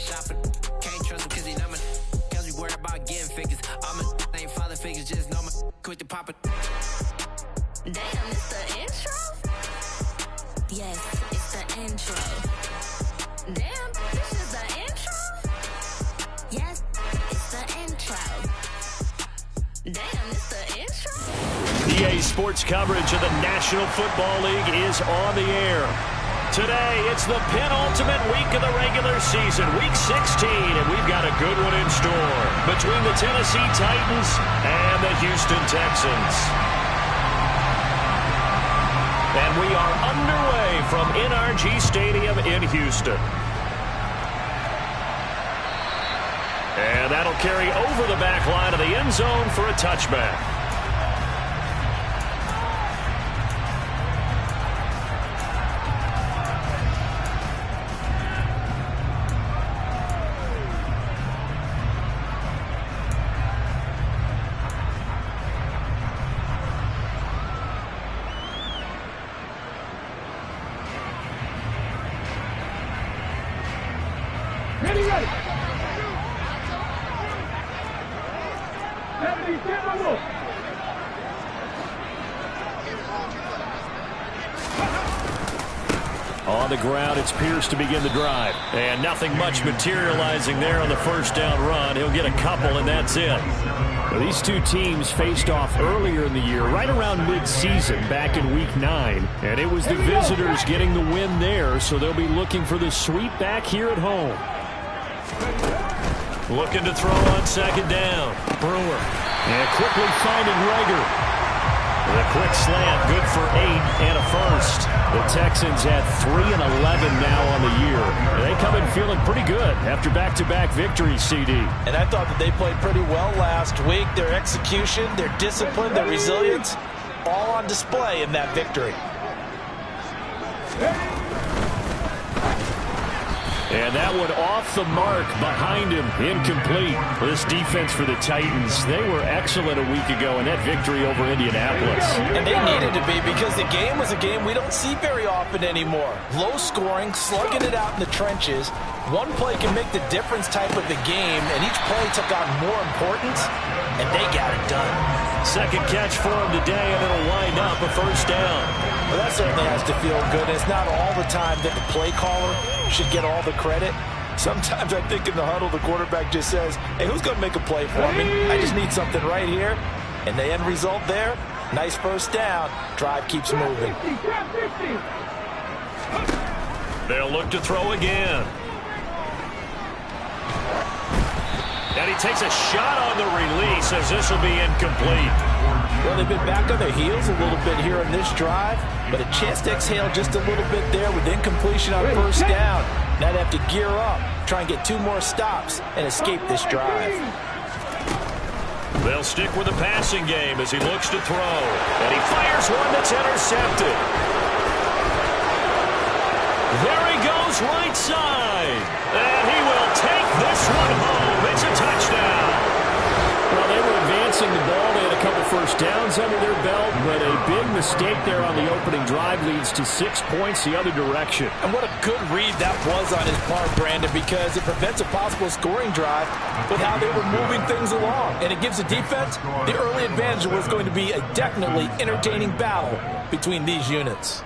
shopping. Can't trust him cause he know my cause we worried about getting figures. All my ain't father figures, just know my quick to pop it. Damn, it's the intro? Yes, it's the intro. Damn, this is the intro? Yes, it's the intro. Damn, it's the intro? EA Sports coverage of the National Football League is on the air. Today, it's the penultimate week of the regular season, week 16, and we've got a good one in store between the Tennessee Titans and the Houston Texans. And we are underway from NRG Stadium in Houston. And that'll carry over the back line of the end zone for a touchback. On the ground, it's Pierce to begin the drive. And nothing much materializing there on the first down run. He'll get a couple, and that's it. Well, these two teams faced off earlier in the year, right around mid-season, back in Week 9. And it was the visitors getting the win there, so they'll be looking for the sweep back here at home. Looking to throw on second down. Brewer. And quickly finding Reagor. The quick slant, good for 8 and a first. The Texans at 3-11 now on the year. They come in feeling pretty good after back-to-back victories, CD. And I thought that they played pretty well last week. Their execution, their discipline, their resilience, all on display in that victory. And that one off the mark behind him, incomplete. This defense for the Titans, they were excellent a week ago in that victory over Indianapolis. And they needed to be because the game was a game we don't see very often anymore. Low scoring, slugging it out in the trenches. One play can make the difference type of the game, and each play took on more importance, and they got it done. Second catch for him today, and it'll wind up a first down. Well, that certainly has to feel good. It's not all the time that the play caller should get all the credit. Sometimes I think in the huddle, the quarterback just says, hey, who's going to make a play for me? I just need something right here. And the end result there, nice first down. Drive keeps moving. They'll look to throw again. And he takes a shot on the release as this will be incomplete. Well, they've been back on their heels a little bit here on this drive, but a chance to exhale just a little bit there with incompletion on first down. Now they have to gear up, try and get 2 more stops, and escape this drive. They'll stick with the passing game as he looks to throw. And he fires one that's intercepted. There he goes right side. And he will take this one home. It's a touchdown. Well, they were advancing the ball. They had a couple first downs under their belt, but a big mistake there on the opening drive leads to 6 points the other direction. And what a good read that was on his part, Brandon, because it prevents a possible scoring drive with how they were moving things along. And it gives the defense the early advantage of what's going to be a definitely entertaining battle between these units.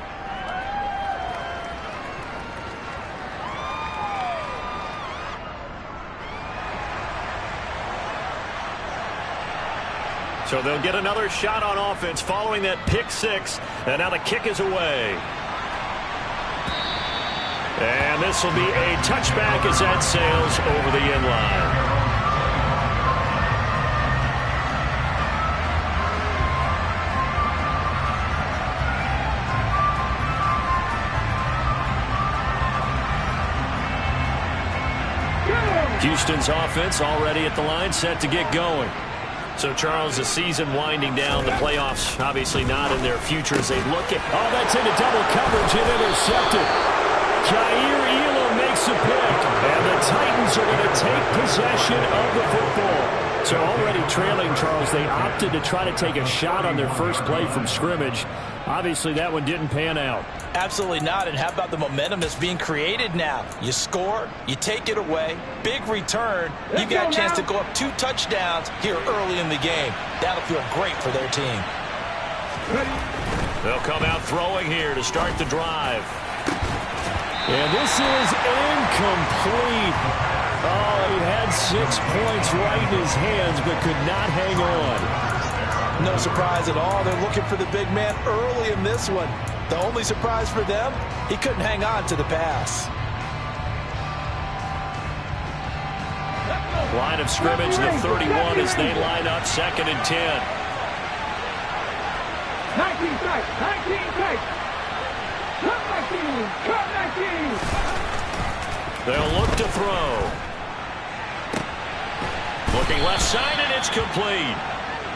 So they'll get another shot on offense following that pick 6. And now the kick is away. And this will be a touchback as that sails over the end line. Houston's offense already at the line, set to get going. So, Charles, the season winding down, the playoffs obviously not in their future as they look at... Oh, that's into double coverage and intercepted. Jair Elam makes a pick, and the Titans are going to take possession of the football. So already trailing, Charles, they opted to try to take a shot on their first play from scrimmage. Obviously, that one didn't pan out. Absolutely not. And how about the momentum that's being created now? You score, you take it away, big return. You got a chance to go up 2 touchdowns here early in the game. That'll feel great for their team. They'll come out throwing here to start the drive. And this is incomplete. Oh, he had 6 points right in his hands, but could not hang on. No surprise at all. They're looking for the big man early in this one. The only surprise for them, he couldn't hang on to the pass. Line of scrimmage, the 31 as they line up 2nd and 10. 19 strikes, 19 strikes. Cut 19, cut 19. They'll look to throw. Looking left side, and it's complete.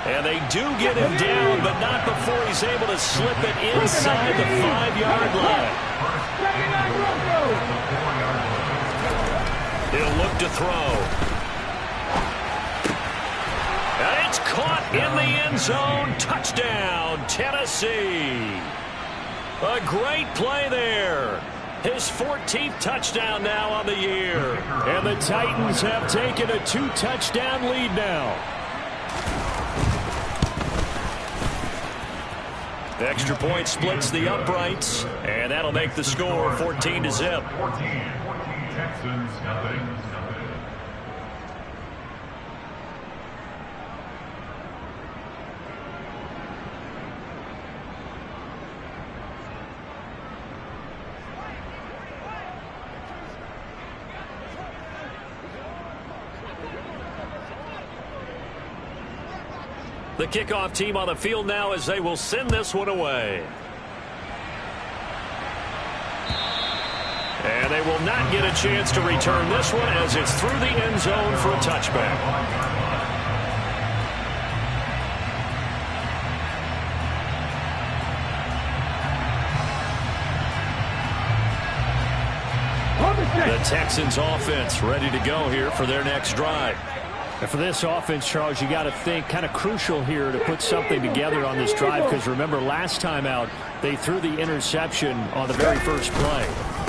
And they do get him down, but not before he's able to slip it inside the 5-yard line. He'll look to throw. And it's caught in the end zone. Touchdown, Tennessee. A great play there. His 14th touchdown now on the year. And the Titans have taken a 2-touchdown lead now. Extra point splits the uprights, and that'll make the score 14-0. 14 Texans, nothing. The kickoff team on the field now as they will send this one away. And they will not get a chance to return this one as it's through the end zone for a touchback. The Texans offense ready to go here for their next drive. And for this offense, Charles, you got to think kind of crucial here to put something together on this drive, because remember last time out they threw the interception on the very first play.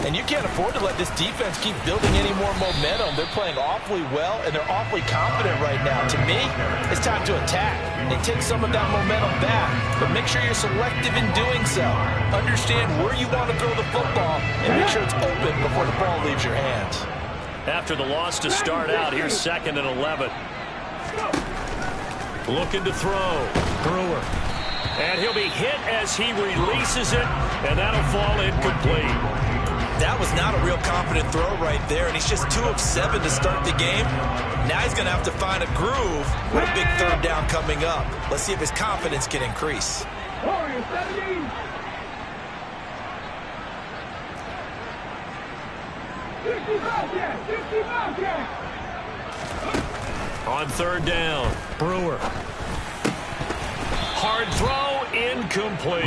And you can't afford to let this defense keep building any more momentum. They're playing awfully well, and they're awfully confident right now. To me, it's time to attack and take some of that momentum back. But make sure you're selective in doing so. Understand where you want to throw the football and make sure it's open before the ball leaves your hands. After the loss to start out, here's 2nd and 11. Looking to throw. Brewer. And he'll be hit as he releases it, and that'll fall incomplete. That was not a real confident throw right there, and he's just 2 of 7 to start the game. Now he's going to have to find a groove with a big 3rd down coming up. Let's see if his confidence can increase. On 3rd down, Brewer. Hard throw, incomplete.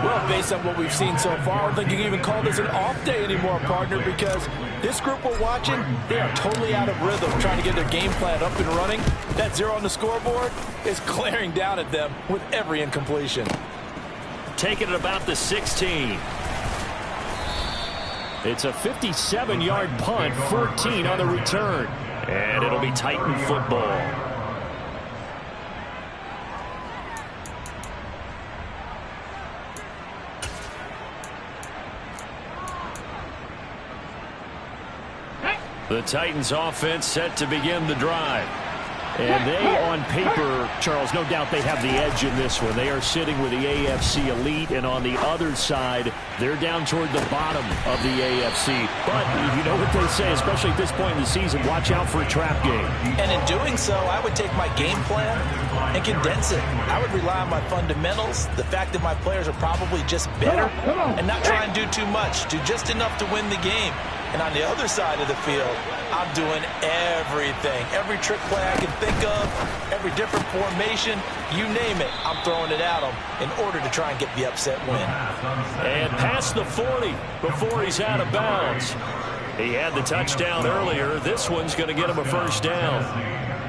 Well, based on what we've seen so far, I don't think you can even call this an off day anymore, partner, because this group we're watching, they are totally out of rhythm trying to get their game plan up and running. That 0 on the scoreboard is glaring down at them with every incompletion. Taking it about the 16. It's a 57-yard punt, 14 on the return. And it'll be Titan football. The Titans offense set to begin the drive. And they, on paper, Charles, no doubt they have the edge in this one. They are sitting with the AFC elite, and on the other side, they're down toward the bottom of the AFC. But you know what they say, especially at this point in the season, watch out for a trap game. And in doing so, I would take my game plan and condense it. I would rely on my fundamentals, the fact that my players are probably just better, and not try and do too much, do just enough to win the game. And on the other side of the field, I'm doing everything. Every trick play I can think of, every different formation, you name it, I'm throwing it at them in order to try and get the upset win. And past the 40 before he's out of bounds. He had the touchdown earlier. This one's going to get him a first down.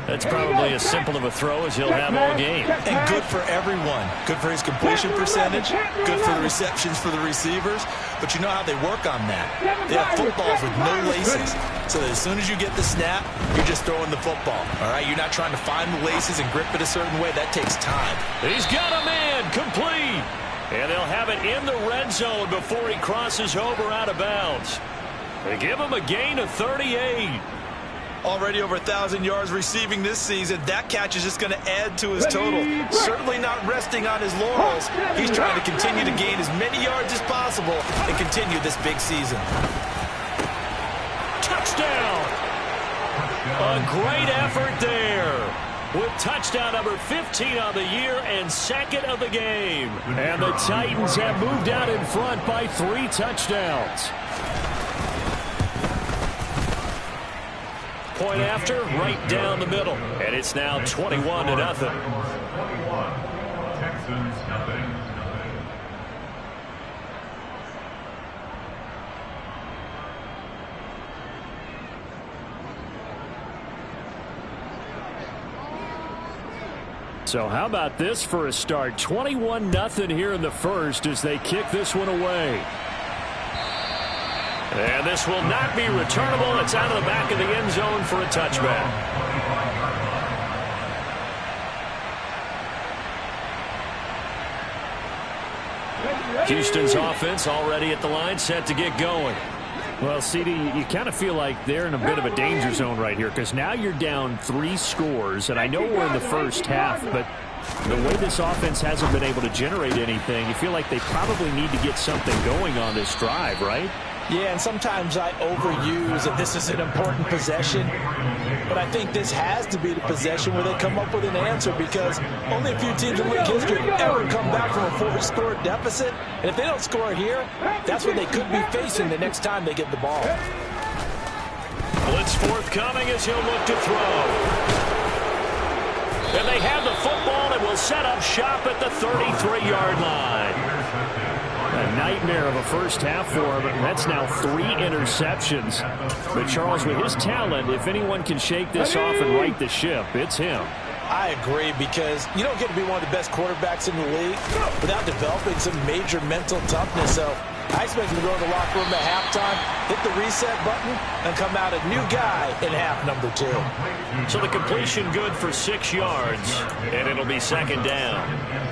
That's probably as simple of a throw as he'll have all game. And good for everyone. Good for his completion percentage. Good for the receptions for the receivers. But you know how they work on that. They have footballs with no laces. So that as soon as you get the snap, you're just throwing the football. All right? You're not trying to find the laces and grip it a certain way. That takes time. He's got a man complete. And they'll have it in the red zone before he crosses over out of bounds. They give him a gain of 38. Already over 1,000 yards receiving this season. That catch is just going to add to his total. Certainly not resting on his laurels. He's trying to continue to gain as many yards as possible and continue this big season. Touchdown! A great effort there. With touchdown number 15 on the year and second of the game. And the Titans have moved out in front by 3 touchdowns. Point after, right down the middle. And it's now 21-0. 21. Texans, nothing. So how about this for a start? 21-0 here in the first as they kick this one away. And this will not be returnable. It's out of the back of the end zone for a touchback. Houston's offense already at the line, set to get going. Well, CD, you kind of feel like they're in a bit of a danger zone right here because now you're down 3 scores, and I know we're in the first half, but the way this offense hasn't been able to generate anything, you feel like they probably need to get something going on this drive, right? Yeah, and sometimes I overuse that this is an important possession, but I think this has to be the possession where they come up with an answer because only a few teams in league history ever come back from a 4-score deficit, and if they don't score here, that's what they could be facing the next time they get the ball. Blitz forthcoming as he'll look to throw. And they have the football and will set up shop at the 33-yard line. A nightmare of a first half for him. That's now 3 interceptions. But Charles, with his talent, if anyone can shake this off and right the ship, it's him. I agree because you don't get to be one of the best quarterbacks in the league without developing some major mental toughness. So I expect him to go to the locker room at halftime, hit the reset button, and come out a new guy in half number 2. So the completion good for 6 yards, and it'll be second down.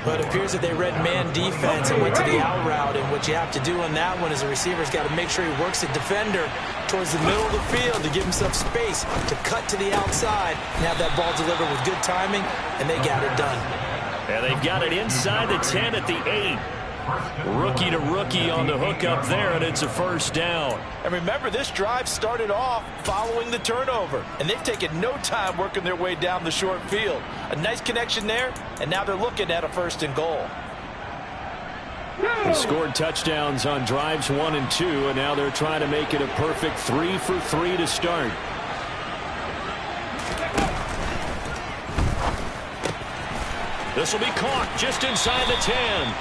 But it appears that they read man defense and went to the out route, and what you have to do on that one is the receiver's got to make sure he works the defender towards the middle of the field to give himself space to cut to the outside and have that ball delivered with good timing, and they got it done. And they've got it inside the 10 at the 8. Rookie to rookie on the hook up there, and it's a first down. And remember, this drive started off following the turnover, and they've taken no time working their way down the short field. A nice connection there, and now they're looking at a 1st and goal. They scored touchdowns on drives 1 and 2, and now they're trying to make it a perfect 3 for 3 to start. This will be caught just inside the 10.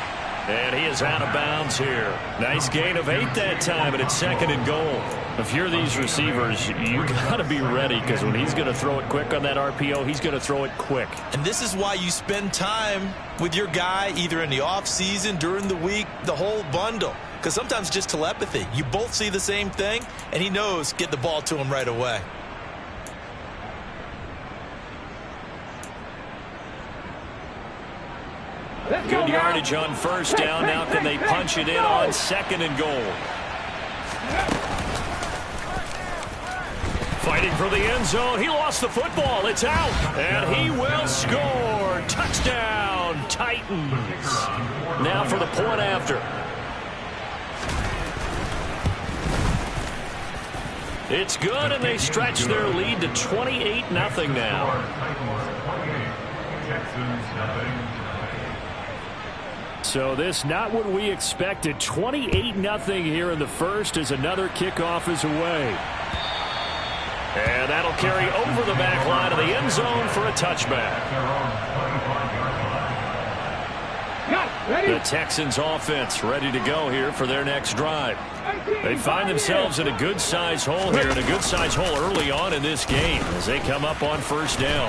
And he is out of bounds here. Nice gain of 8 that time, and it's 2nd and goal. If you're these receivers, you got to be ready because when he's going to throw it quick on that RPO, he's going to throw it quick. And this is why you spend time with your guy either in the offseason, during the week, the whole bundle. Because sometimes just telepathy. You both see the same thing, and he knows get the ball to him right away. Good yardage on first down. Now can they punch it in on 2nd and goal? Fighting for the end zone. He lost the football. It's out. And he will score. Touchdown, Titans. Now for the point after. It's good, and they stretch their lead to 28-0 now. Texans, nothing. So this not what we expected. 28-0 here in the first as another kickoff is away. And that'll carry over the back line of the end zone for a touchback. The Texans offense ready to go here for their next drive. They find themselves in a good-sized hole here, and a good-sized hole early on in this game as they come up on first down.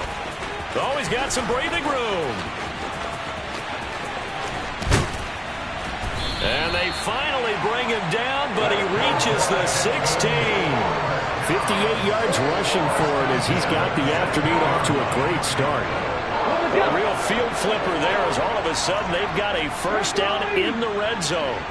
Always got some breathing room. And they finally bring him down, but he reaches the 16. 58 yards rushing for it as he's got the afternoon off to a great start. A real field flipper there as all of a sudden they've got a first down in the red zone.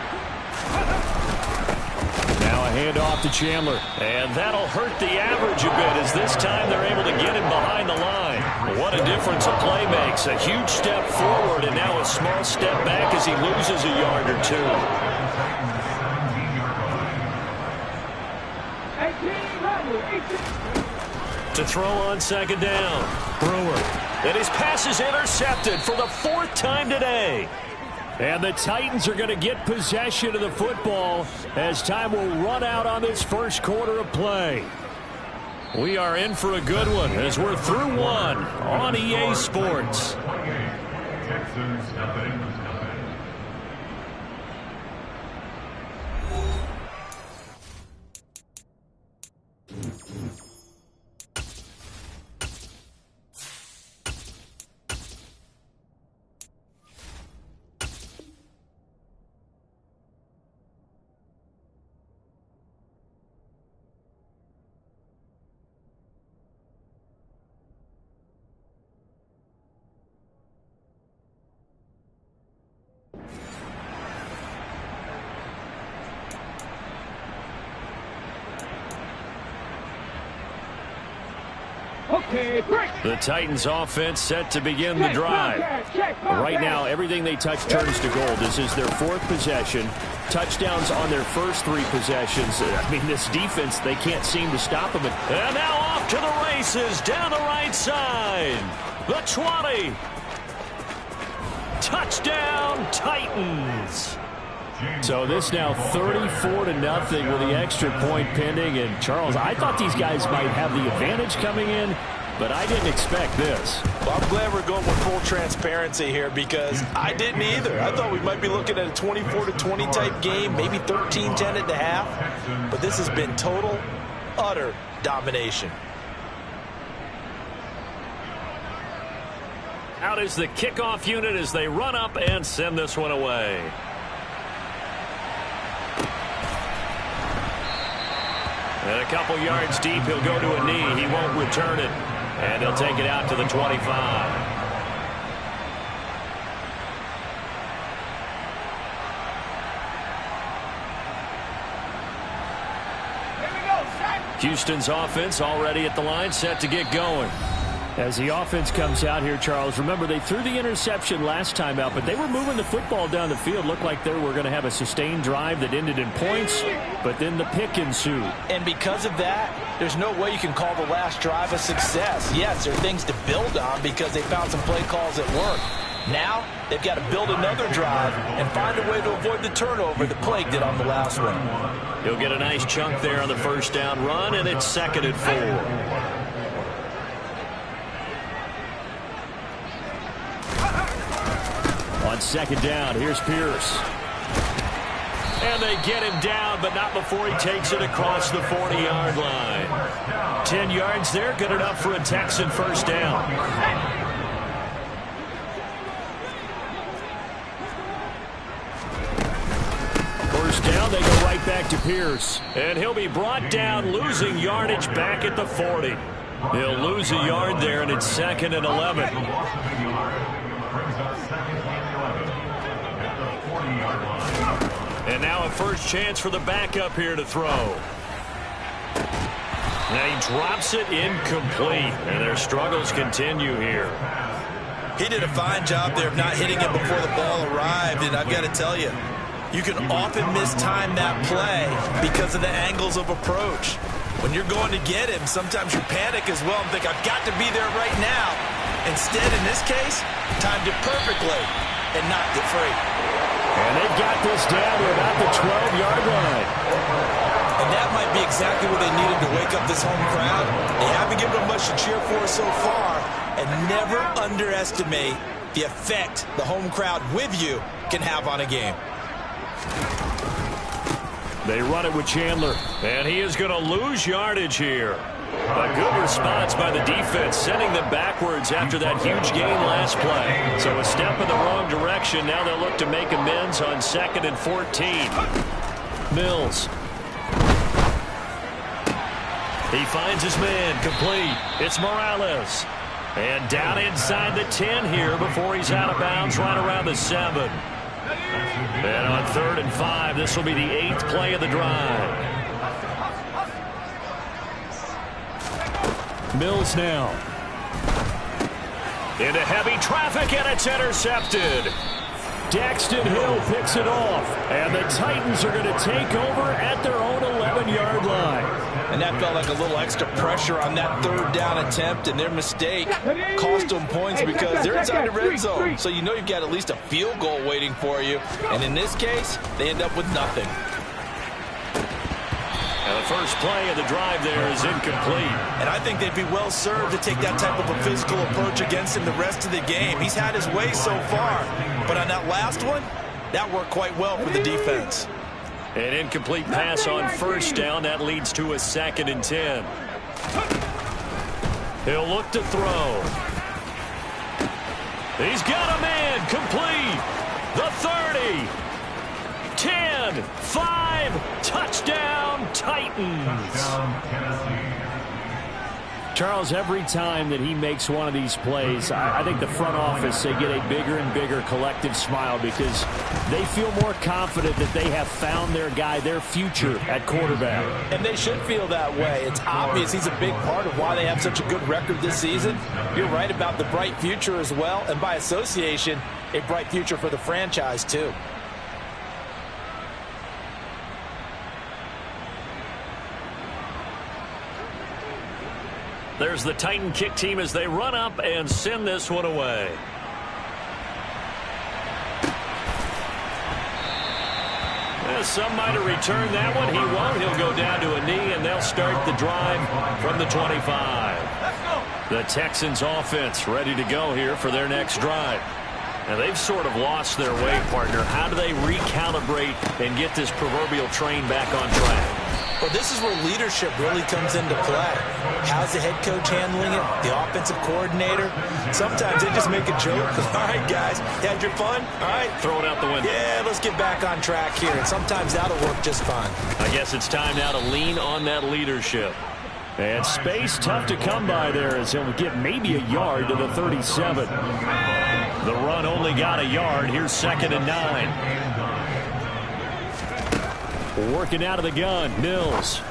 Now a handoff to Chandler. And that'll hurt the average a bit as this time they're able to get him behind the line. What a difference a play makes. A huge step forward and now a small step back as he loses a yard or two. To throw on second down. Brewer. And his pass is intercepted for the 4th time today. And the Titans are going to get possession of the football as time will run out on this first quarter of play. We are in for a good one as we're through one on EA Sports. Texans, nothing. The Titans offense set to begin the drive. Right now, everything they touch turns to gold. This is their 4th possession. Touchdowns on their first 3 possessions. I mean, this defense, they can't seem to stop them. And now off to the races down the right side. The 20. Touchdown, Titans. So this now 34-0 with the extra point pending. And Charles, I thought these guys might have the advantage coming in, but I didn't expect this. Well, I'm glad we're going with full transparency here because I didn't either. I thought we might be looking at a 24-20 type game, maybe 13-10 at the half. But this has been total, utter domination. Out is the kickoff unit as they run up and send this one away. And a couple yards deep, he'll go to a knee. He won't return it. And he'll take it out to the 25. Houston's offense already at the line, set to get going. As the offense comes out here, Charles, remember they threw the interception last time out, but they were moving the football down the field. Looked like they were going to have a sustained drive that ended in points, but then the pick ensued. And because of that, there's no way you can call the last drive a success. Yes, there are things to build on because they found some play calls that work. Now, they've got to build another drive and find a way to avoid the turnover that plagued it on the last one. He'll get a nice chunk there on the first down run, and it's 2nd and 4. On second down, here's Pierce. And they get him down, but not before he takes it across the 40-yard line. 10 yards there, good enough for a Texan first down. First down, they go right back to Pierce. And he'll be brought down, losing yardage back at the 40. He'll lose a yard there, and it's 2nd and 11. And now a first chance for the backup here to throw. Now he drops it incomplete, and their struggles continue here. He did a fine job there of not hitting it before the ball arrived, and I've got to tell you, you can often mistime that play because of the angles of approach. When you're going to get him, sometimes you panic as well and think, I've got to be there right now. Instead, in this case, timed it perfectly and knocked it free. And they've got this down to about the 12-yard line. And that might be exactly what they needed to wake up this home crowd. They haven't given them much to cheer for so far. And never underestimate the effect the home crowd with you can have on a game. They run it with Chandler, and he is going to lose yardage here. A good response by the defense, sending them backwards after that huge gain last play. So a step in the wrong direction. Now they'll look to make amends on 2nd and 14. Mills. He finds his man, complete. It's Morales. And down inside the 10 here before he's out of bounds right around the 7. And on 3rd and 5, this will be the 8th play of the drive. Mills now. Into heavy traffic, and it's intercepted. Daxton Hill picks it off, and the Titans are going to take over at their own 11-yard line. And that felt like a little extra pressure on that 3rd down attempt, and their mistake cost them points because they're inside the red zone. So you know you've got at least a field goal waiting for you. And in this case, they end up with nothing. And the first play of the drive there is incomplete. And I think they'd be well served to take that type of a physical approach against him the rest of the game. He's had his way so far. But on that last one, that worked quite well for the defense. An incomplete pass on 1st down. That leads to a 2nd and 10. He'll look to throw. He's got a man. Complete. The 30. 10. 5. Touchdown, Titans. Charles, every time that he makes one of these plays, I think the front office, they get a bigger and bigger collective smile because they feel more confident that they have found their guy, their future at quarterback. And they should feel that way. It's obvious he's a big part of why they have such a good record this season. You're right about the bright future as well, and by association, a bright future for the franchise too. There's the Titan kick team as they run up and send this one away. Some might have returned that one. He won't. He'll go down to a knee, and they'll start the drive from the 25. The Texans offense ready to go here for their next drive. And they've sort of lost their way, partner. How do they recalibrate and get this proverbial train back on track? Well, this is where leadership really comes into play. How's the head coach handling it? The offensive coordinator? Sometimes they just make a joke. All right, guys, you had your fun? All right. Throw it out the window. Yeah, let's get back on track here. And sometimes that'll work just fine. I guess it's time now to lean on that leadership. And space tough to come by there as he'll get maybe a yard to the 37. The run only got a yard. Here's 2nd and 9. Working out of the gun, Mills.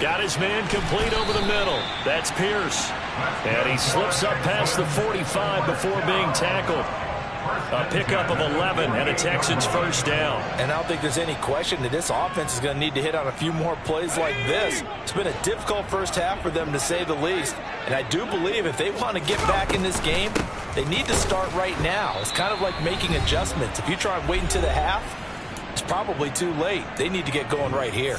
Got his man complete over the middle. That's Pierce. And he slips up past the 45 before being tackled. A pickup of 11 and a Texans first down. And I don't think there's any question that this offense is going to need to hit on a few more plays like this. It's been a difficult first half for them, to say the least. And I do believe if they want to get back in this game, they need to start right now. It's kind of like making adjustments. If you try and wait until the half, it's probably too late. They need to get going right here.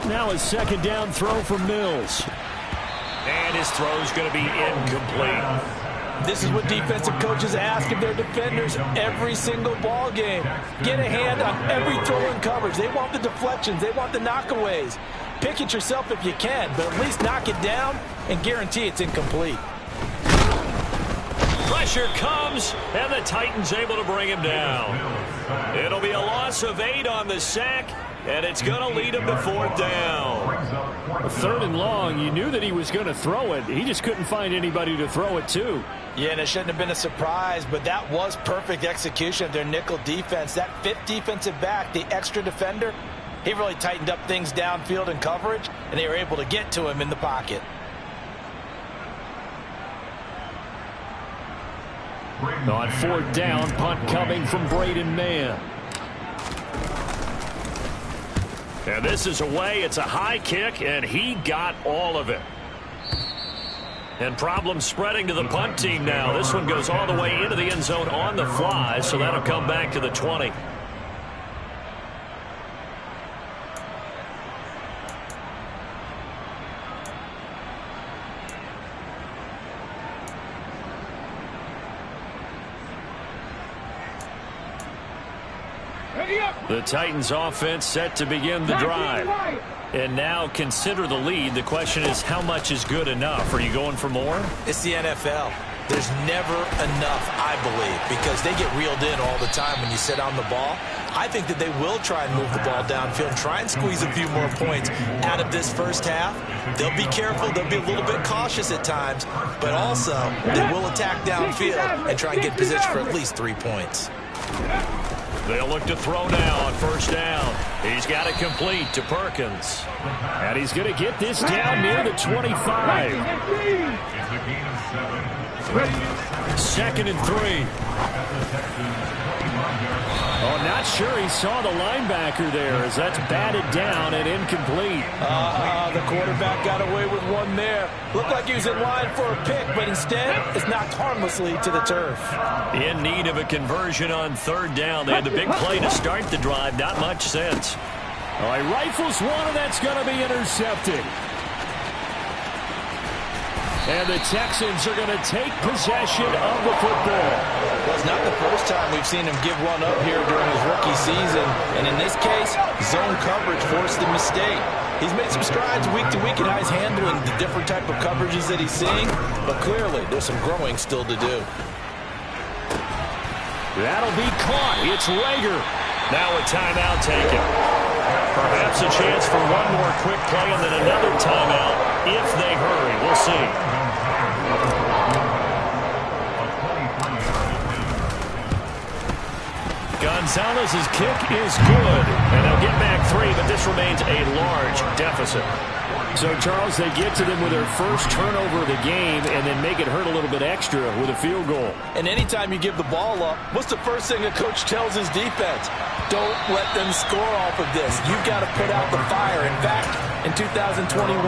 Now a 2nd down throw from Mills. And his throw's going to be incomplete. This is what defensive coaches ask of their defenders every single ball game. Get a hand on every throw in coverage. They want the deflections. They want the knockaways. Pick it yourself if you can, but at least knock it down and guarantee it's incomplete. Pressure comes, and the Titans able to bring him down. It'll be a loss of 8 on the sack, and it's going to lead him to 4th down. 3rd and long, you knew that he was going to throw it. He just couldn't find anybody to throw it to. Yeah, and it shouldn't have been a surprise, but that was perfect execution of their nickel defense. That 5th defensive back, the extra defender, he really tightened up things downfield in coverage, and they were able to get to him in the pocket. On 4th down, punt coming from Braden Mann. And this is away. It's a high kick, and he got all of it. And problems spreading to the punt team now. This one goes all the way into the end zone on the fly, so that'll come back to the 20. The Titans offense set to begin the drive. And now consider the lead. The question is, how much is good enough? Are you going for more? It's the NFL. There's never enough, I believe, because they get reeled in all the time when you sit on the ball. I think that they will try and move the ball downfield, try and squeeze a few more points out of this first half. They'll be careful. They'll be a little bit cautious at times, but also they will attack downfield and try and get position for at least 3 points. They'll look to throw now on first down. He's got it complete to Perkins. And he's going to get this down near the 25. It's a gain of 7. 2nd and 3. Oh, not sure he saw the linebacker there as that's batted down and incomplete. The quarterback got away with one there. Looked like he was in line for a pick, but instead it's knocked harmlessly to the turf. In need of a conversion on 3rd down. They had the big play to start the drive. Not much sense. All right, rifles one, and that's going to be intercepted. And the Texans are going to take possession of the football. Well, it's not the first time we've seen him give one up here during his rookie season. And in this case, zone coverage forced the mistake. He's made some strides week to week in how he's handling the different type of coverages that he's seeing. But clearly, there's some growing still to do. That'll be caught. It's Rager. Now a timeout taken. Perhaps a chance for one more quick play and then another timeout if they hurry. We'll see. Gonzalez's kick is good, and they'll get back 3, but this remains a large deficit. So, Charles, they get to them with their first turnover of the game and then make it hurt a little bit extra with a field goal. And anytime you give the ball up, what's the first thing a coach tells his defense? Don't let them score off of this. You've got to put out the fire. In fact, in 2021,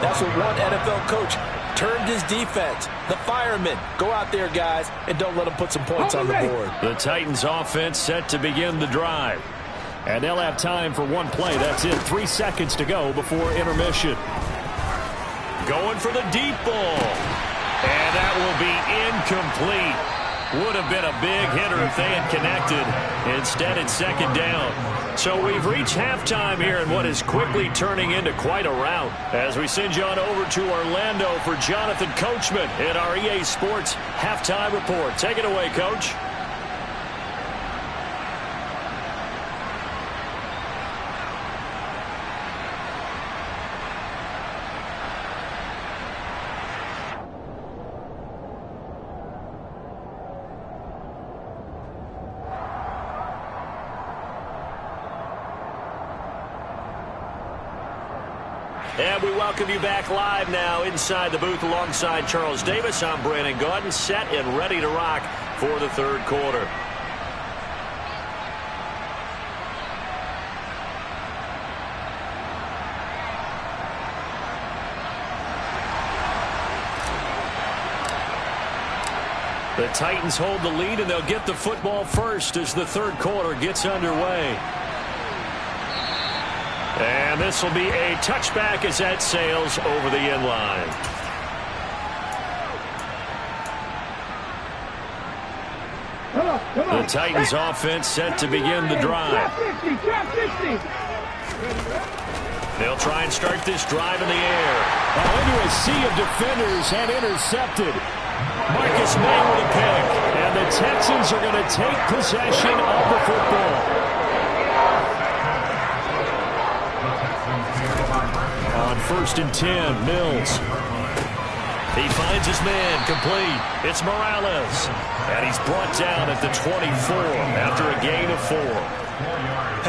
that's what one NFL coach termed his defense. The firemen. Go out there, guys, and don't let them put some points on the board. The Titans offense set to begin the drive. And they'll have time for one play. That's it. 3 seconds to go before intermission. Going for the deep ball. And that will be incomplete. Would have been a big hitter if they had connected. Instead, it's 2nd down. So we've reached halftime here in what is quickly turning into quite a rout. As we send you on over to Orlando for Jonathan Coachman in our EA Sports Halftime Report. Take it away, Coach. And we welcome you back live now inside the booth alongside Charles Davis. I'm Brandon Gaudin, set and ready to rock for the 3rd quarter. The Titans hold the lead, and they'll get the football first as the 3rd quarter gets underway. And this will be a touchback as that sails over the end line. The Titans offense set to begin the drive. They'll try and start this drive in the air. Into a sea of defenders and intercepted. Marcus May with a pick. And the Texans are going to take possession of the football. On 1st and 10, Mills. He finds his man complete. It's Morales. And he's brought down at the 24 after a gain of 4.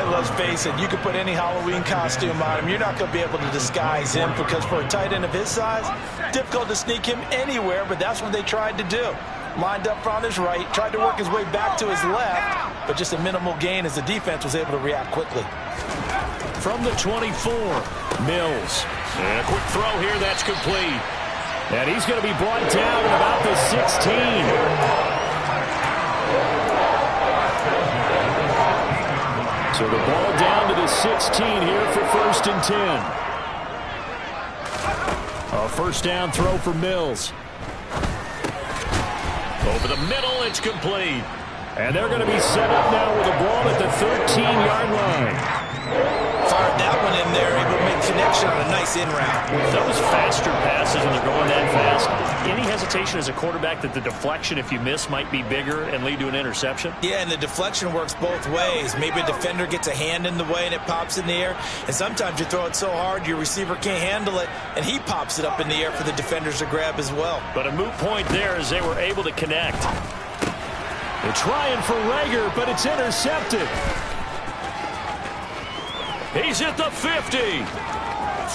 And let's face it, you can put any Halloween costume on him. You're not going to be able to disguise him because for a tight end of his size, difficult to sneak him anywhere, but that's what they tried to do. Lined up on his right, tried to work his way back to his left, but just a minimal gain as the defense was able to react quickly. From the 24, Mills. And a quick throw here, that's complete. And he's going to be brought down at about the 16. So the ball down to the 16 here for 1st and 10. A first down throw for Mills. Over the middle, it's complete. And they're going to be set up now with a ball at the 13-yard line. Fired that one in there, able to make connection on a nice in route. Those faster passes when they're going that fast, any hesitation as a quarterback that the deflection, if you miss, might be bigger and lead to an interception? Yeah, and the deflection works both ways. Maybe a defender gets a hand in the way and it pops in the air. And sometimes you throw it so hard your receiver can't handle it, and he pops it up in the air for the defenders to grab as well. But a moot point there as they were able to connect. They're trying for Reagor, but it's intercepted. He's at the 50,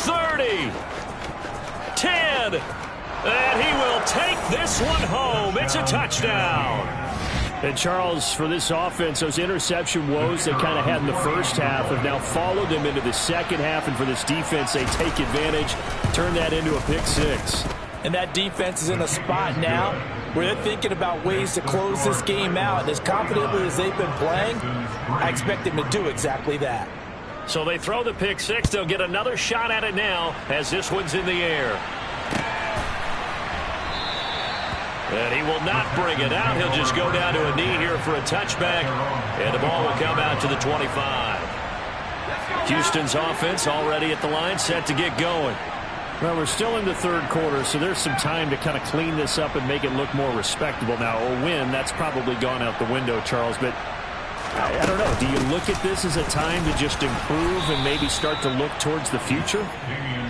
30, 10, and he will take this one home. It's a touchdown. And Charles, for this offense, those interception woes they kind of had in the first half have now followed them into the second half, and for this defense, they take advantage, turn that into a pick six. And that defense is in a spot now where they're thinking about ways to close this game out. And as confidently as they've been playing, I expect them to do exactly that. So they throw the pick six. They'll get another shot at it now as this one's in the air. And he will not bring it out. He'll just go down to a knee here for a touchback. And the ball will come out to the 25. Houston's offense already at the line, set to get going. Well, we're still in the third quarter, so there's some time to kind of clean this up and make it look more respectable. Now, a win, that's probably gone out the window, Charles, but I don't know. Do you look at this as a time to just improve and maybe start to look towards the future?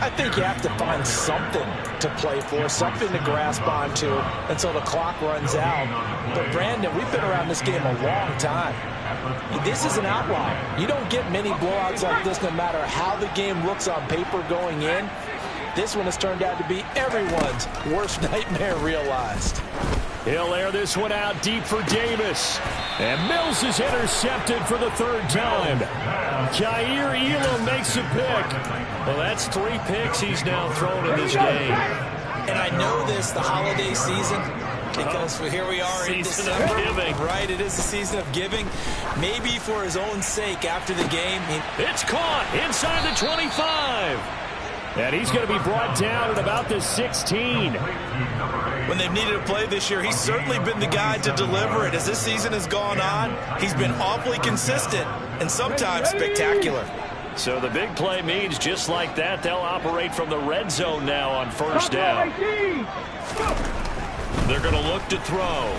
I think you have to find something to play for, something to grasp onto until the clock runs out. But, Brandon, we've been around this game a long time. This is an outlier. You don't get many blowouts like this no matter how the game looks on paper going in. This one has turned out to be everyone's worst nightmare realized. He'll air this one out deep for Davis. And Mills is intercepted for the third time. Kaiir Elam makes a pick. Well, that's 3 picks he's now thrown in this game. And I know this, the holiday season, because here we are in December. Giving. Right, it is the season of giving. Maybe for his own sake after the game. It's caught inside the 25. And he's going to be brought down at about the 16. When they've needed a play this year, he's certainly been the guy to deliver it. As this season has gone on, he's been awfully consistent and sometimes spectacular. So the big play means just like that, they'll operate from the red zone now on first down. They're going to look to throw.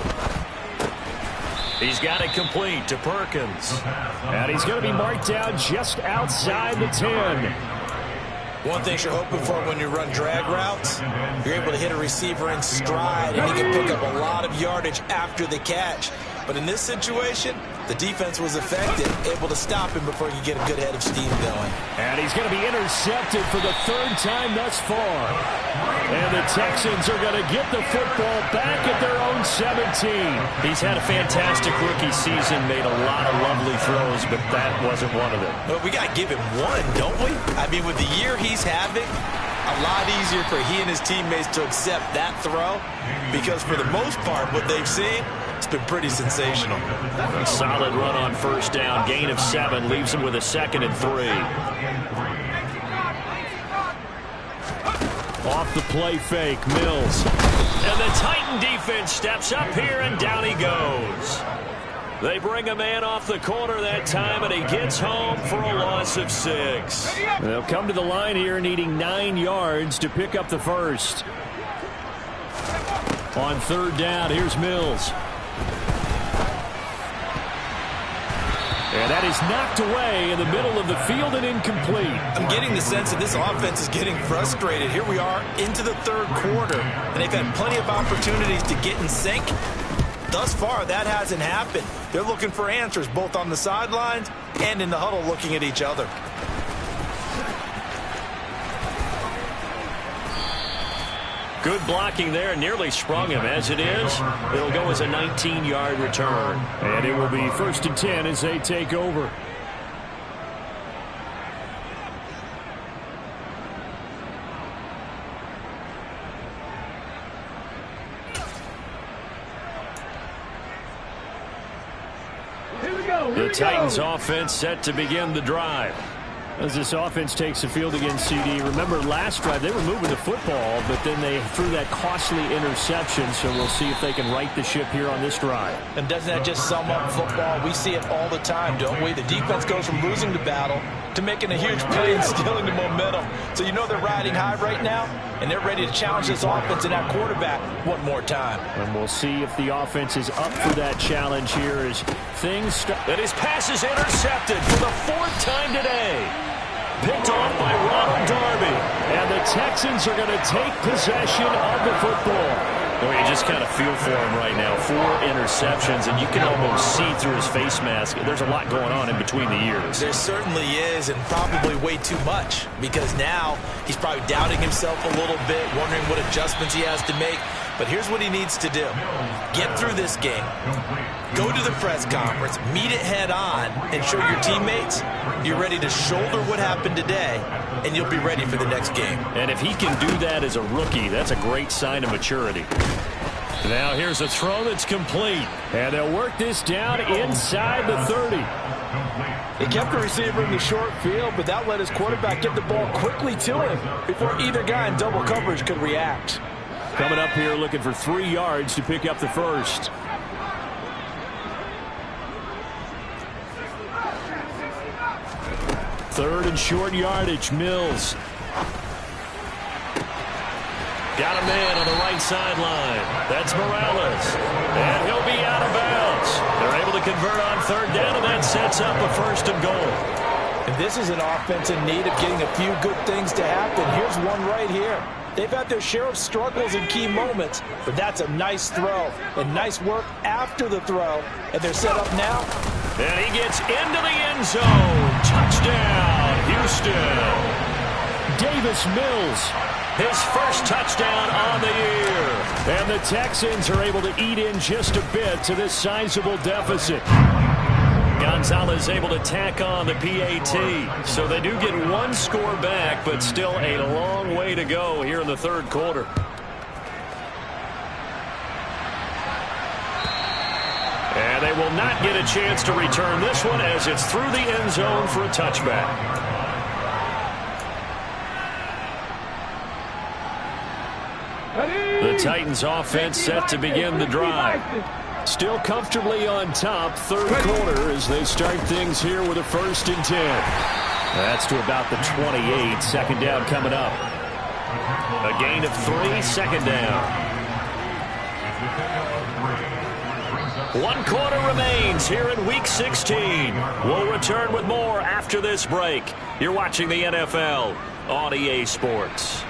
He's got it complete to Perkins. And he's going to be marked down just outside the 10. One thing you're hoping for when you run drag routes, you're able to hit a receiver in stride, and he can pick up a lot of yardage after the catch. But in this situation, the defense was effective, able to stop him before he could get a good head of steam going. And he's going to be intercepted for the third time thus far. And the Texans are going to get the football back at their own 17. He's had a fantastic rookie season, made a lot of lovely throws, but that wasn't one of them. Well, we got to give him one, don't we? I mean, with the year he's having, a lot easier for he and his teammates to accept that throw, because for the most part, what they've seen, it's been pretty sensational. A solid run on first down, gain of 7, leaves him with a 2nd and 3. Off the play fake, Mills. And the Titan defense steps up here, and down he goes. They bring a man off the corner that time, and he gets home for a loss of 6. They'll come to the line here needing 9 yards to pick up the first. On third down, here's Mills. And that is knocked away in the middle of the field and incomplete. I'm getting the sense that this offense is getting frustrated. Here we are into the third quarter, and they've had plenty of opportunities to get in sync. Thus far, that hasn't happened. They're looking for answers both on the sidelines and in the huddle looking at each other. Good blocking there, nearly sprung him. As it is, it'll go as a 19-yard return. And it will be 1st and 10 as they take over. The Titans offense set to begin the drive. As this offense takes the field against CD, remember last drive they were moving the football, but then they threw that costly interception, so we'll see if they can right the ship here on this drive. And doesn't that just sum up football? We see it all the time, don't we? The defense goes from losing the battle to making a huge play and stealing the momentum. So you know they're riding high right now, and they're ready to challenge this offense and that quarterback one more time. And we'll see if the offense is up for that challenge here as things start. And his pass is intercepted for the 4th time today. Picked off by Ronald Darby. And the Texans are going to take possession of the football. Boy, you just kind of feel for him right now. 4 interceptions, and you can almost see through his face mask. There's a lot going on in between the ears. There certainly is, and probably way too much, because now he's probably doubting himself a little bit, wondering what adjustments he has to make. But here's what he needs to do. Get through this game. Go to the press conference, meet it head on, and show your teammates you're ready to shoulder what happened today, and you'll be ready for the next game. And if he can do that as a rookie, that's a great sign of maturity. Now here's a throw that's complete. And they'll work this down inside the 30. He kept the receiver in the short field, but that let his quarterback get the ball quickly to him before either guy in double coverage could react. Coming up here looking for 3 yards to pick up the first. Third and short yardage, Mills. Got a man on the right sideline. That's Morales. And he'll be out of bounds. They're able to convert on 3rd down, and that sets up a 1st and goal. And this is an offense in need of getting a few good things to happen. Here's one right here. They've had their share of struggles in key moments, but that's a nice throw and nice work after the throw. And they're set up now. And he gets into the end zone. Touchdown, Houston. Davis Mills. His first touchdown on the year. And the Texans are able to eat in just a bit to this sizable deficit. Gonzalez able to tack on the PAT. So they do get 1 score back, but still a long way to go here in the 3rd quarter. And they will not get a chance to return this one as it's through the end zone for a touchback. The Titans offense set to begin the drive. Still comfortably on top, 3rd quarter as they start things here with a 1st and 10. That's to about the 28. 2nd down coming up. A gain of 3, 2nd down. 1 quarter remains here in Week 16. We'll return with more after this break. You're watching the NFL on EA Sports.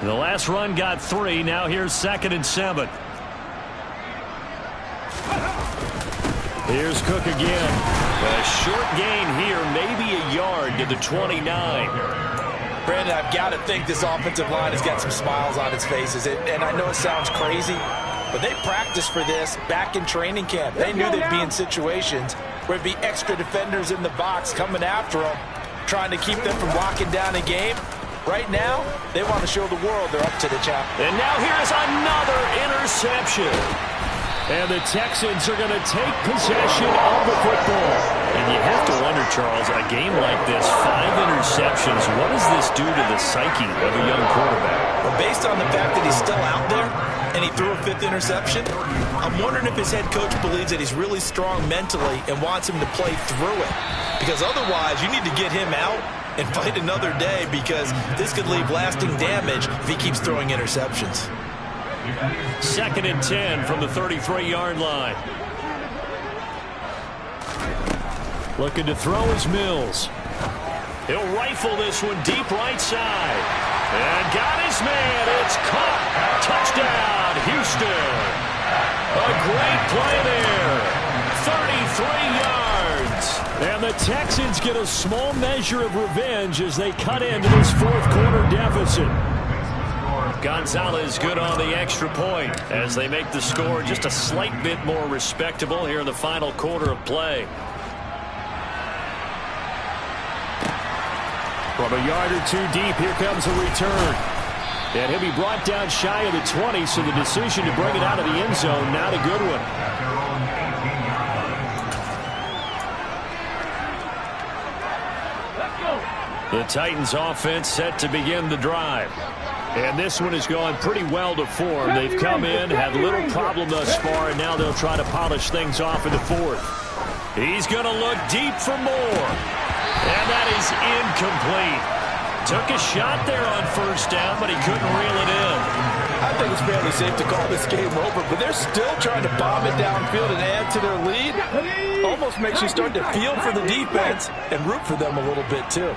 The last run got 3. Now here's 2nd and 7. Here's Cook again. A short gain here, maybe a yard to the 29. Brandon, I've got to think this offensive line has got some smiles on its faces. And I know it sounds crazy, but they practiced for this back in training camp. They knew they'd be in situations where it'd be extra defenders in the box coming after them, trying to keep them from locking down a game. Right now, they want to show the world they're up to the challenge. And now here's another interception. And the Texans are going to take possession of the football. And you have to wonder, Charles, a game like this, 5 interceptions, what does this do to the psyche of a young quarterback? Well, based on the fact that he's still out there and he threw a 5th interception, I'm wondering if his head coach believes that he's really strong mentally and wants him to play through it. Because otherwise, you need to get him out and fight another day, because this could leave lasting damage if he keeps throwing interceptions. 2nd and 10 from the 33-yard line. Looking to throw is Mills. He'll rifle this one deep right side. And got his man. It's caught. Touchdown, Houston. A great play there. 33 yards. And the Texans get a small measure of revenge as they cut into this 4th quarter deficit. Gonzalez good on the extra point as they make the score just a slight bit more respectable here in the final quarter of play. From a yard or two deep, here comes a return. And he'll be brought down shy of the 20, so the decision to bring it out of the end zone, not a good one. The Titans offense set to begin the drive. And this one has gone pretty well to form. They've come in, had little problem thus far, and now they'll try to polish things off in the fourth. He's going to look deep for more. And that is incomplete. Took a shot there on first down, but he couldn't reel it in. I think it's fairly safe to call this game over, but they're still trying to bomb it downfield and add to their lead. Almost makes you start to feel for the defense and root for them a little bit, too.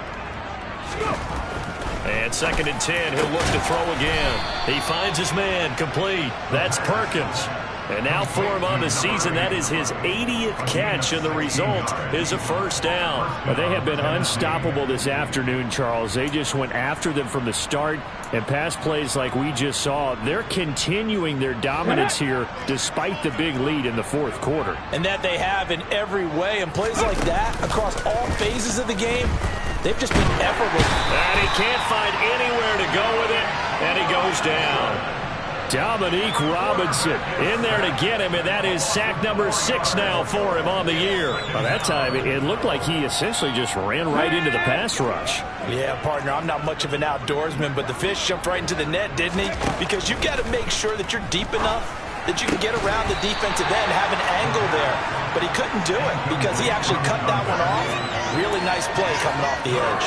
And 2nd and 10, he'll look to throw again. He finds his man, complete. That's Perkins. And now for him on the season, that is his 80th catch, and the result is a first down. Well, they have been unstoppable this afternoon, Charles. They just went after them from the start, and pass plays like we just saw, they're continuing their dominance here despite the big lead in the fourth quarter. And that they have in every way, and plays like that across all phases of the game, they've just been effortless. And he can't find anywhere to go with it, and he goes down. Dominique Robinson in there to get him, and that is sack number 6 now for him on the year. By that time, it looked like he essentially just ran right into the pass rush. Yeah, partner, I'm not much of an outdoorsman, but the fish jumped right into the net, didn't he? Because you've got to make sure that you're deep enough that you can get around the defensive end, have an angle there. But he couldn't do it because he actually cut that one off. Really nice play coming off the edge.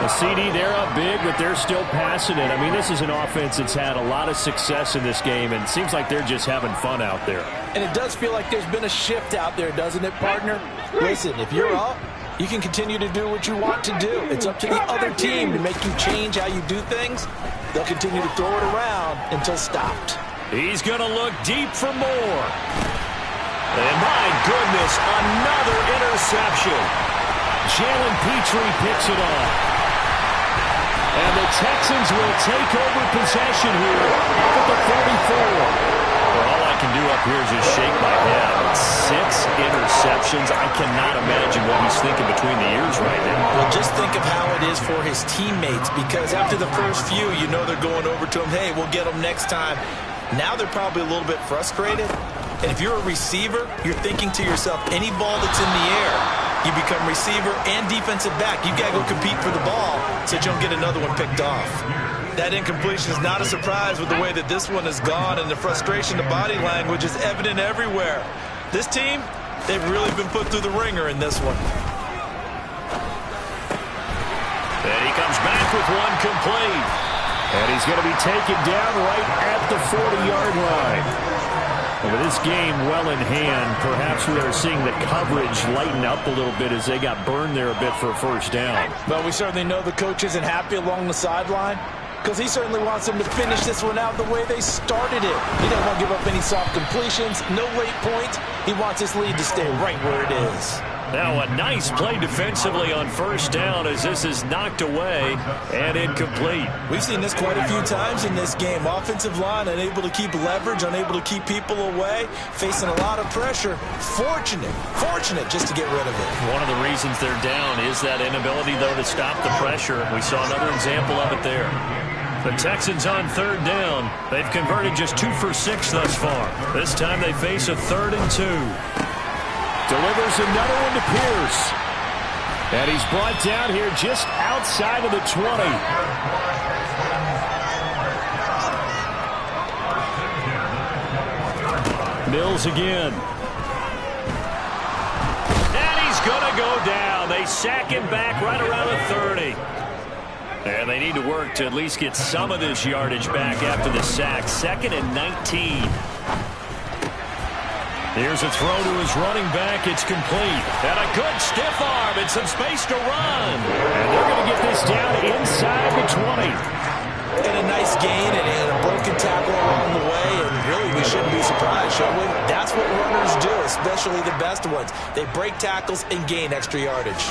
The CD, they're up big, but they're still passing it. I mean, this is an offense that's had a lot of success in this game, and it seems like they're just having fun out there. And it does feel like there's been a shift out there, doesn't it, partner? Listen, if you're up, you can continue to do what you want to do. It's up to the other team to make you change how you do things. They'll continue to throw it around until stopped. He's going to look deep for more. And my goodness, another interception. Jalen Petrie picks it off. And the Texans will take over possession here at the 34. Well, all I can do up here is just shake my head. 6 interceptions. I cannot imagine what he's thinking between the ears right now. Well, just think of how it is for his teammates, because after the first few, you know they're going over to him, hey, we'll get them next time. Now they're probably a little bit frustrated. And if you're a receiver, you're thinking to yourself, any ball that's in the air, you become receiver and defensive back. You got to go compete for the ball so that you don't get another one picked off. That incompletion is not a surprise with the way that this one has gone, and the frustration, the body language is evident everywhere. This team, they've really been put through the ringer in this one. And he comes back with one complete. And he's going to be taken down right at the 40-yard line. And with this game well in hand, perhaps we are seeing the coverage lighten up a little bit as they got burned there a bit for a first down. Well, we certainly know the coach isn't happy along the sideline because he certainly wants them to finish this one out the way they started it. He doesn't want to give up any soft completions, no late points. He wants his lead to stay right where it is. Now a nice play defensively on first down as this is knocked away and incomplete. We've seen this quite a few times in this game. Offensive line unable to keep leverage, unable to keep people away, facing a lot of pressure. Fortunate just to get rid of it. One of the reasons they're down is that inability, though, to stop the pressure. We saw another example of it there. The Texans on 3rd down. They've converted just 2 for 6 thus far. This time they face a 3rd and 2. Delivers another one to Pierce. And he's brought down here just outside of the 20. Mills again. And he's going to go down. They sack him back right around the 30. And they need to work to at least get some of this yardage back after the sack. 2nd and 19. Here's a throw to his running back. It's complete. And a good stiff arm and some space to run. And they're going to get this down inside the 20. And a nice gain and a broken tackle along the way. And really, we shouldn't be surprised, shall we? That's what runners do, especially the best ones. They break tackles and gain extra yardage.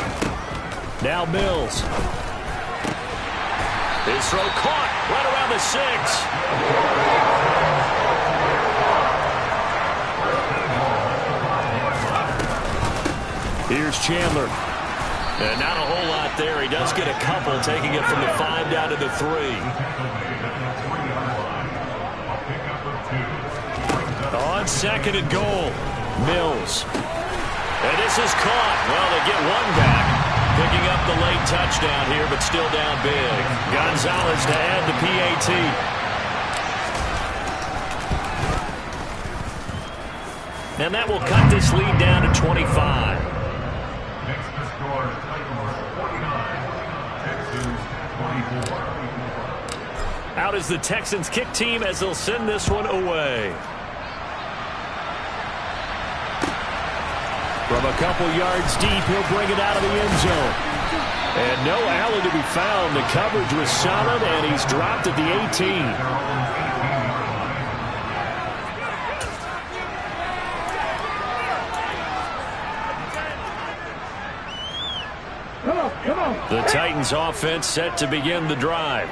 Now Mills. His throw caught right around the 6. Here's Chandler. And not a whole lot there. He does get a couple, taking it from the 5 down to the 3. On 2nd and goal, Mills. And this is caught. Well, they get one back. Picking up the late touchdown here, but still down big. Gonzalez to add the PAT. And that will cut this lead down to 25. Next to score, Titans 49, Texans 24. Out is the Texans kick team as they'll send this one away. From a couple yards deep, he'll bring it out of the end zone. And no Allen to be found. The coverage was solid, and he's dropped at the 18. The Titans offense set to begin the drive.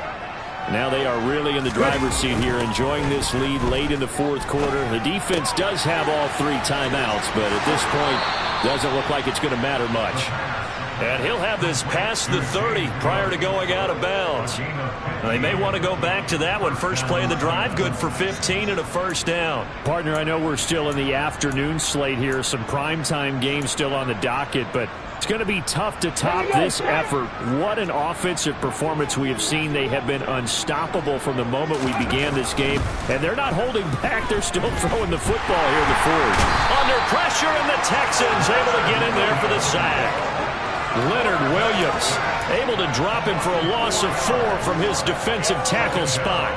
Now they are really in the driver's seat here, enjoying this lead late in the 4th quarter. The defense does have all 3 timeouts, but at this point, doesn't look like it's going to matter much. And he'll have this past the 30 prior to going out of bounds. They may want to go back to that one. First play of the drive, good for 15 and a first down. Partner, I know we're still in the afternoon slate here. Some primetime games still on the docket, but it's going to be tough to top this effort. What an offensive performance we have seen. They have been unstoppable from the moment we began this game, and they're not holding back. They're still throwing the football here in the 4th. Under pressure, and the Texans able to get in there for the sack. Leonard Williams able to drop him for a loss of 4 from his defensive tackle spot.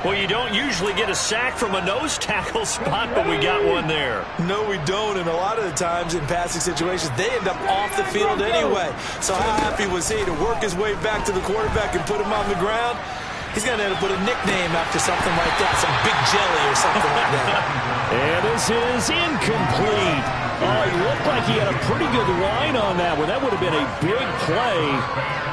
Well, you don't usually get a sack from a nose tackle spot, but we got one there. No, we don't, and a lot of the times in passing situations, they end up off the field anyway. So how happy was he to work his way back to the quarterback and put him on the ground? He's going to end up with a nickname after something like that, some Big Jelly or something like that. And this is incomplete. Oh, he looked like he had a pretty good line on that one. That would have been a big play,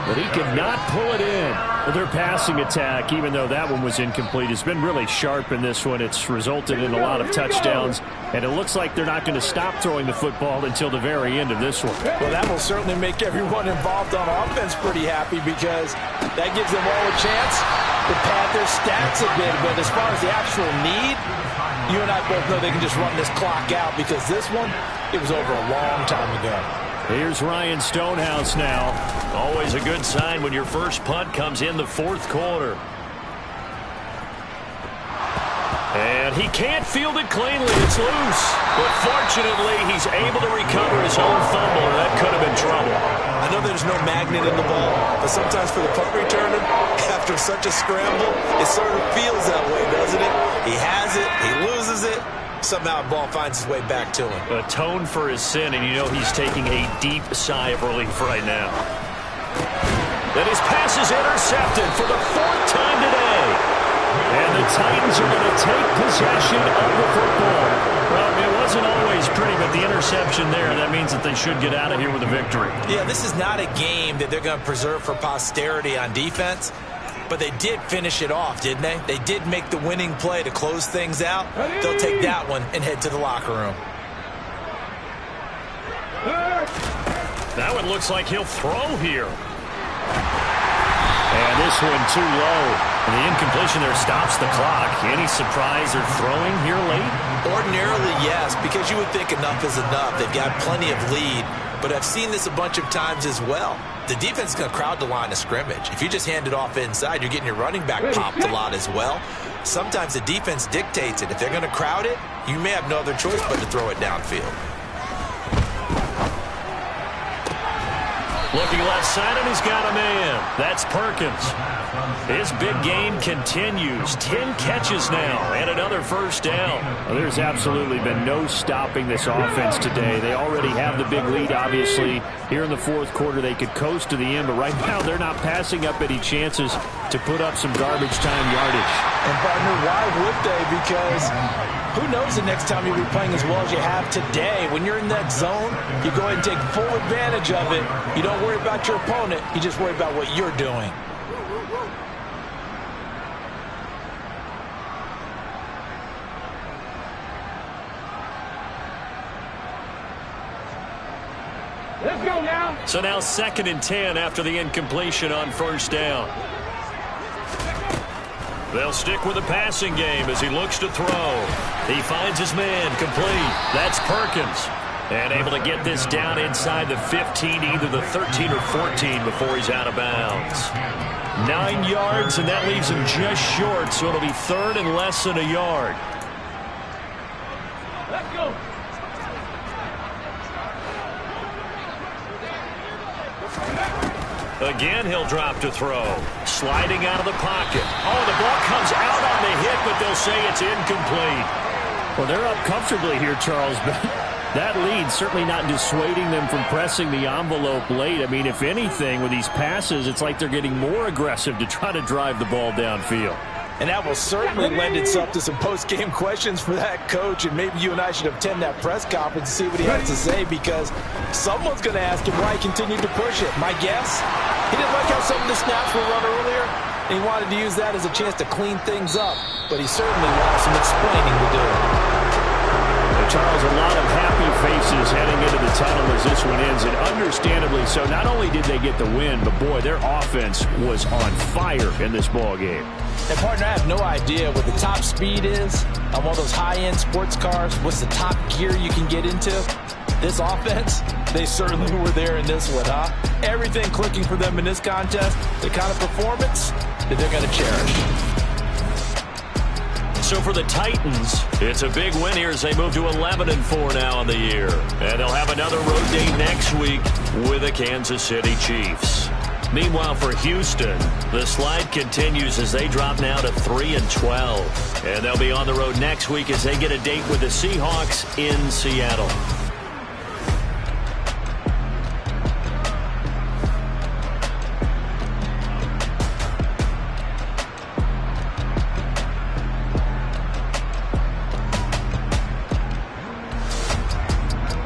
but he could not pull it in. Well, their passing attack, even though that one was incomplete, has been really sharp in this one. It's resulted in a lot of touchdowns, and it looks like they're not going to stop throwing the football until the very end of this one. Well, that will certainly make everyone involved on offense pretty happy because that gives them all a chance to pad their stats a bit. But as far as the actual need, you and I both know they can just run this clock out because this one, it was over a long time ago. Here's Ryan Stonehouse now. Always a good sign when your first punt comes in the 4th quarter. And he can't field it cleanly. It's loose. But fortunately, he's able to recover his own fumble, or that could have been trouble. I know there's no magnet in the ball, but sometimes for the punt returner, after such a scramble, it sort of feels that way, doesn't it? He has it, he loses it. Somehow the ball finds its way back to him. Atone for his sin, and you know he's taking a deep sigh of relief right now. Then his pass is intercepted for the 4th time today. And the Titans are going to take possession of the football. Well, it wasn't always pretty, but the interception there, that means that they should get out of here with a victory. Yeah, this is not a game that they're going to preserve for posterity on defense. But they did finish it off, didn't they? They did make the winning play to close things out. They'll take that one and head to the locker room. That one looks like he'll throw here. And this one too low. And the incompletion there stops the clock. Any surprise or throwing here late? Ordinarily, yes, because you would think enough is enough. They've got plenty of lead. But I've seen this a bunch of times as well. The defense is going to crowd the line of scrimmage. If you just hand it off inside, you're getting your running back popped a lot as well. Sometimes the defense dictates it. If they're going to crowd it, you may have no other choice but to throw it downfield. Looking left side, and he's got a man. That's Perkins. His big game continues. 10 catches now, and another first down. Well, there's absolutely been no stopping this offense today. They already have the big lead, obviously. Here in the 4th quarter, they could coast to the end, but right now they're not passing up any chances to put up some garbage time yardage. And, partner, why would they? Because who knows the next time you'll be playing as well as you have today. When you're in that zone, you go ahead and take full advantage of it. You don't worry about your opponent. You just worry about what you're doing. Let's go. So now 2nd and 10 after the incompletion on first down. They'll stick with the passing game as he looks to throw. He finds his man, complete. That's Perkins. And able to get this down inside the 15, either the 13 or 14 before he's out of bounds. 9 yards, and that leaves him just short, so it'll be 3rd and less than a yard. Let's go. Again, he'll drop to throw. Sliding out of the pocket. Oh, the ball comes out on the hit, but they'll say it's incomplete. Well, they're up comfortably here, Charles, but that lead certainly not dissuading them from pressing the envelope late. I mean, if anything, with these passes, it's like they're getting more aggressive to try to drive the ball downfield. And that will certainly lend itself to some post-game questions for that coach, and maybe you and I should attend that press conference and see what he has to say, because someone's going to ask him why he continued to push it. My guess, he didn't like how some of the snaps were run earlier, and he wanted to use that as a chance to clean things up, but he certainly will have some explaining to do. Charles, a lot of happy faces heading into the tunnel as this one ends, and understandably so. Not only did they get the win, but boy, their offense was on fire in this ball game. And partner, I have no idea what the top speed is on one of those high-end sports cars. What's the top gear you can get into? This offense, they certainly were there in this one, huh? Everything clicking for them in this contest, the kind of performance that they're going to cherish. So for the Titans, it's a big win here as they move to 11-4 now in the year. And they'll have another road date next week with the Kansas City Chiefs. Meanwhile, for Houston, the slide continues as they drop now to 3-12. And they'll be on the road next week as they get a date with the Seahawks in Seattle.